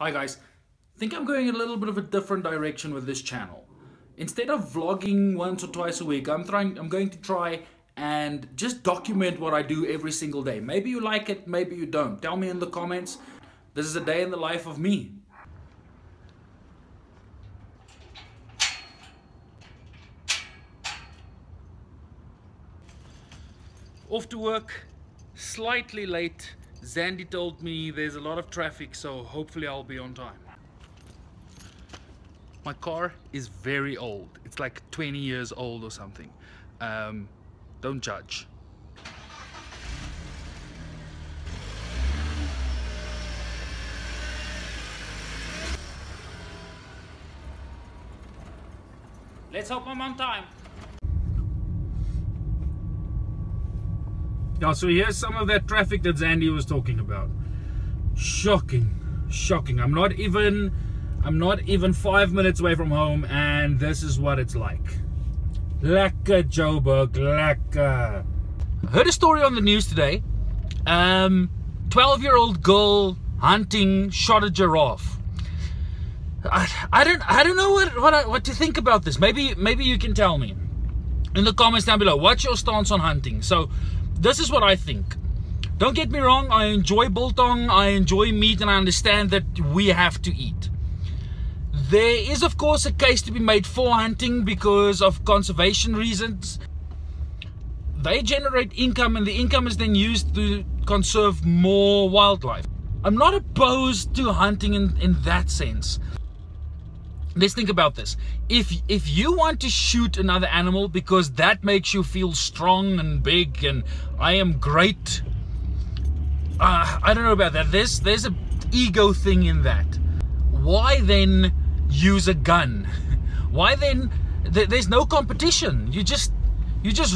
Hi guys, think I'm going a little bit of a different direction with this channel. Instead of vlogging once or twice a week, I'm going to try and just document what I do every single day. Maybe you like it, maybe you don't. Tell me in the comments. This is a day in the life of me. Off to work, slightly late. Zandy told me there's a lot of traffic, so hopefully I'll be on time. My car is very old. It's like 20 years old or something. Don't judge. Let's hope I'm on time. Yeah, so here's some of that traffic that Zandy was talking about. Shocking, shocking. I'm not even 5 minutes away from home, and this is what it's like. Lekker, Joburg, lekker. I heard a story on the news today. 12-year-old girl hunting shot a giraffe. I don't know what to think about this. Maybe you can tell me in the comments down below. What's your stance on hunting? So this is what I think. Don't get me wrong, I enjoy biltong, I enjoy meat, and I understand that we have to eat. There is of course a case to be made for hunting because of conservation reasons. They generate income, and the income is then used to conserve more wildlife. I'm not opposed to hunting in that sense. Let's think about this. If you want to shoot another animal because that makes you feel strong and big and I am great, I don't know about that. There's an ego thing in that. Why then use a gun? Why then? There's no competition. You just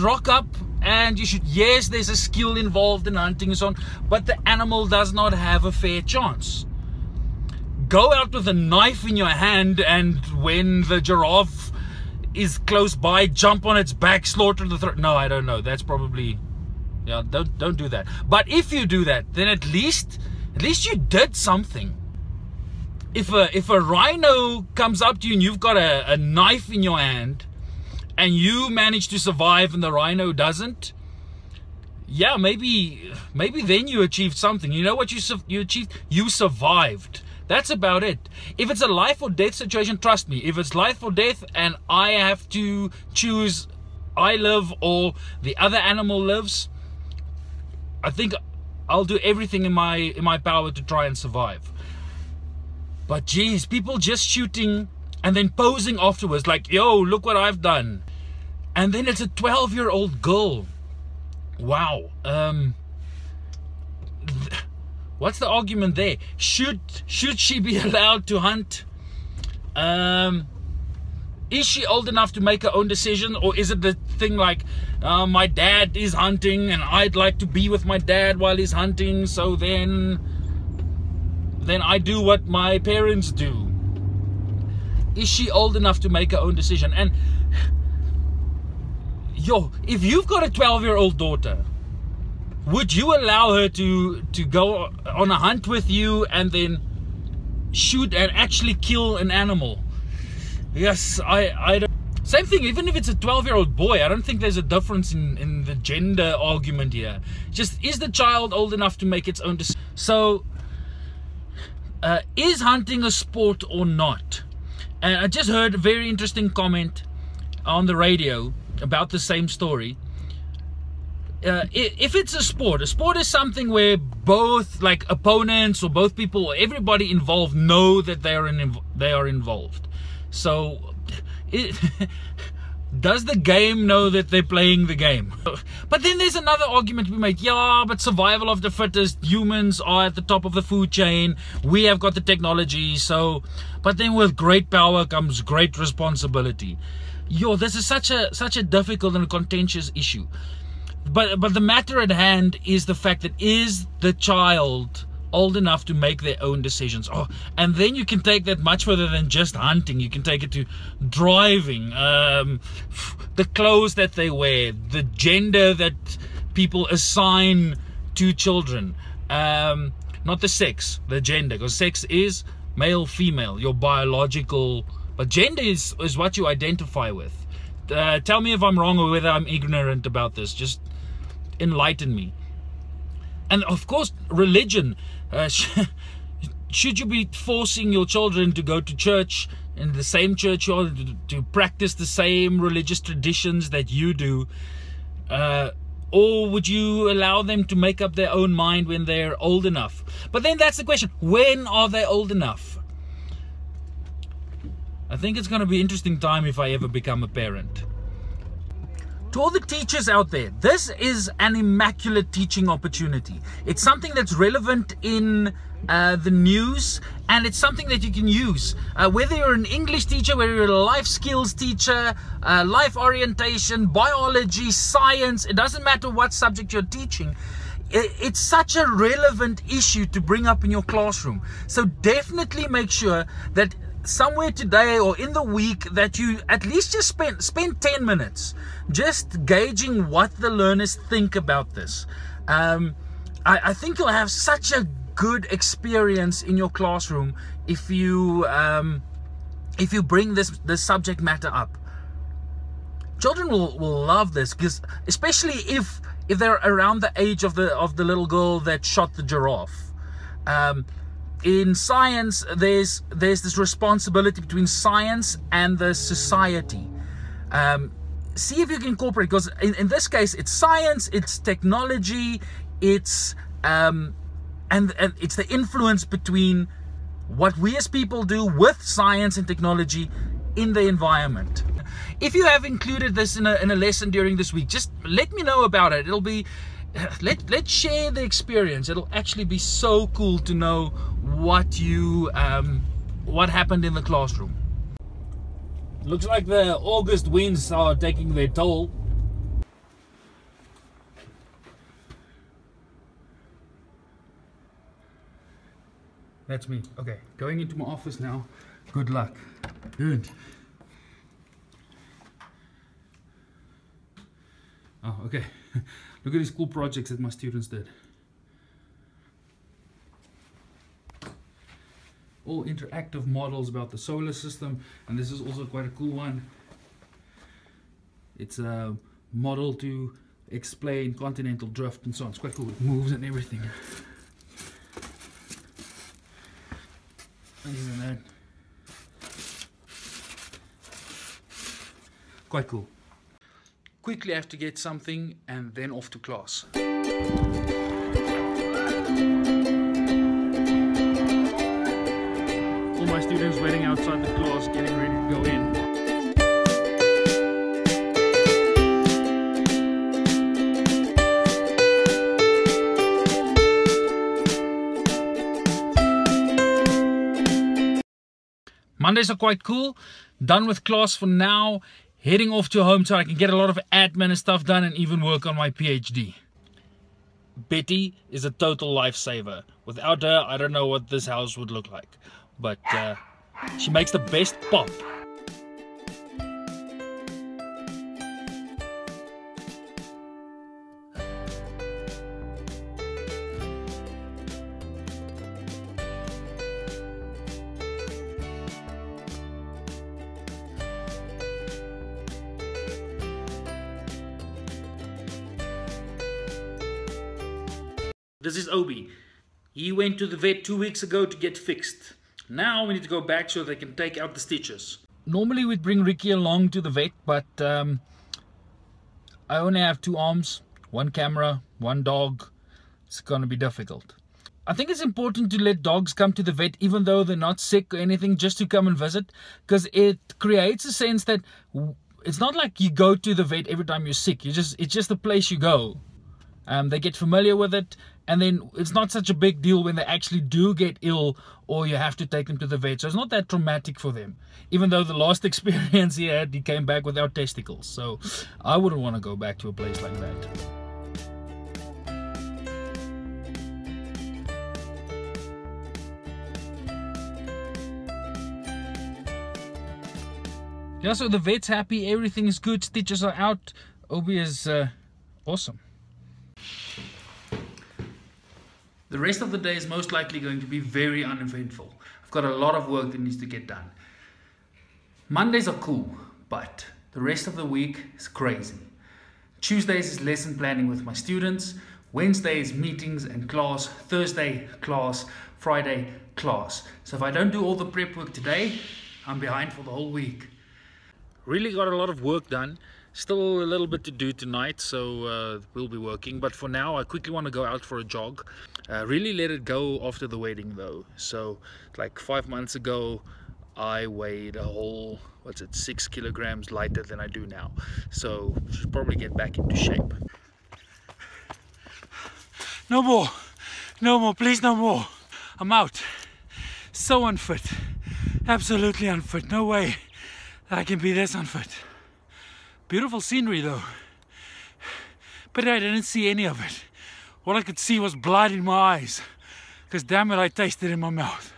rock up and you shoot. Yes, there's a skill involved in hunting and so on, but the animal does not have a fair chance. Go out with a knife in your hand, and when the giraffe is close by, jump on its back, slaughter the throat. No, I don't know. That's probably, yeah. Don't do that. But if you do that, then at least you did something. If a rhino comes up to you and you've got a knife in your hand, and you manage to survive and the rhino doesn't, yeah, maybe then you achieved something. You know what you achieved? You survived. That's about it. If it's a life or death situation, trust me, if it's life or death and I have to choose, I live or the other animal lives, I think I'll do everything in my power to try and survive. But geez, people just shooting and then posing afterwards like, yo, look what I've done. And then it's a 12-year-old girl. Wow. What's the argument there? Should she be allowed to hunt? Is she old enough to make her own decision? Or is it the thing like, my dad is hunting and I'd like to be with my dad while he's hunting, so then I do what my parents do? Is she old enough to make her own decision? And yo, if you've got a 12-year-old daughter, would you allow her to go on a hunt with you and then shoot and actually kill an animal? Yes, I don't. Same thing, even if it's a 12-year-old boy, I don't think there's a difference in the gender argument here. Just, is the child old enough to make its own decision? So, is hunting a sport or not? And I just heard a very interesting comment on the radio about the same story. If it's a sport is something where both like opponents or both people or everybody involved know that they are involved. So does the game know that they're playing the game? But then there's another argument to be made. Yeah, but survival of the fittest, humans are at the top of the food chain, we have got the technology, so, but then with great power comes great responsibility. Yo, this is such a difficult and contentious issue. But the matter at hand is the fact that, is the child old enough to make their own decisions? Oh, and then you can take that much further than just hunting. You can take it to driving, the clothes that they wear, the gender that people assign to children, not the sex, the gender, because sex is male, female, your biological, but gender is what you identify with. Tell me if I'm wrong or whether I'm ignorant about this. Just enlighten me. And of course, religion. Should you be forcing your children to go to church, in the same church, or to practice the same religious traditions that you do? Or would you allow them to make up their own mind when they're old enough? But then that's the question. When are they old enough? I think it's going to be an interesting time if I ever become a parent. To all the teachers out there, this is an immaculate teaching opportunity. It's something that's relevant in the news, and it's something that you can use. Whether you're an English teacher, whether you're a life skills teacher, life orientation, biology, science, it doesn't matter what subject you're teaching. It's such a relevant issue to bring up in your classroom. So definitely make sure that somewhere today or in the week that you at least just spend 10 minutes just gauging what the learners think about this. I think you'll have such a good experience in your classroom if you bring this subject matter up. Children will love this, because especially if they're around the age of the little girl that shot the giraffe. In science, there's this responsibility between science and the society. See if you can incorporate, because in this case, it's science, it's technology, it's and it's the influence between what we as people do with science and technology in the environment. If you have included this in a lesson during this week, just let me know about it. It'll be let's share the experience. It'll actually be so cool to know what happened in the classroom. Looks like the August winds are taking their toll. That's me. Okay, going into my office now. Good luck. Good. Oh, okay. Look at these cool projects that my students did. All interactive models about the solar system, and this is also quite a cool one. It's a model to explain continental drift and so on. It's quite cool. It moves and everything. And even that. Quite cool. Quickly I have to get something and then off to class. All my students waiting outside the class, getting ready to go in. Mondays are quite cool. Done with class for now. Heading off to home so I can get a lot of admin and stuff done and even work on my PhD. Betty is a total lifesaver. Without her, I don't know what this house would look like. But she makes the best pop. This is Obi. He went to the vet 2 weeks ago to get fixed. Now we need to go back so they can take out the stitches. Normally we'd bring Ricky along to the vet, but I only have 2 arms, 1 camera, 1 dog. It's gonna be difficult. I think it's important to let dogs come to the vet even though they're not sick or anything, just to come and visit, because it creates a sense that it's not like you go to the vet every time you're sick. It's just a place you go. They get familiar with it, and then it's not such a big deal when they actually do get ill or you have to take them to the vet. So it's not that traumatic for them. Even though the last experience he had, he came back without testicles. So I wouldn't want to go back to a place like that. Yeah, so the vet's happy, everything is good, stitches are out. Obi is awesome. The rest of the day is most likely going to be very uneventful. I've got a lot of work that needs to get done. Mondays are cool, but the rest of the week is crazy. Tuesdays is lesson planning with my students. Wednesday is meetings and class. Thursday, class. Friday, class. So if I don't do all the prep work today, I'm behind for the whole week. Really got a lot of work done. Still a little bit to do tonight, so we'll be working. But for now, I quickly want to go out for a jog. Really let it go after the wedding though. So like 5 months ago, I weighed a whole, 6 kilograms lighter than I do now. So should probably get back into shape. No more, please, no more. I'm out. So unfit, absolutely unfit. No way I can be this unfit. Beautiful scenery though, but I didn't see any of it. All I could see was blood in my eyes, because damn it, I tasted it in my mouth.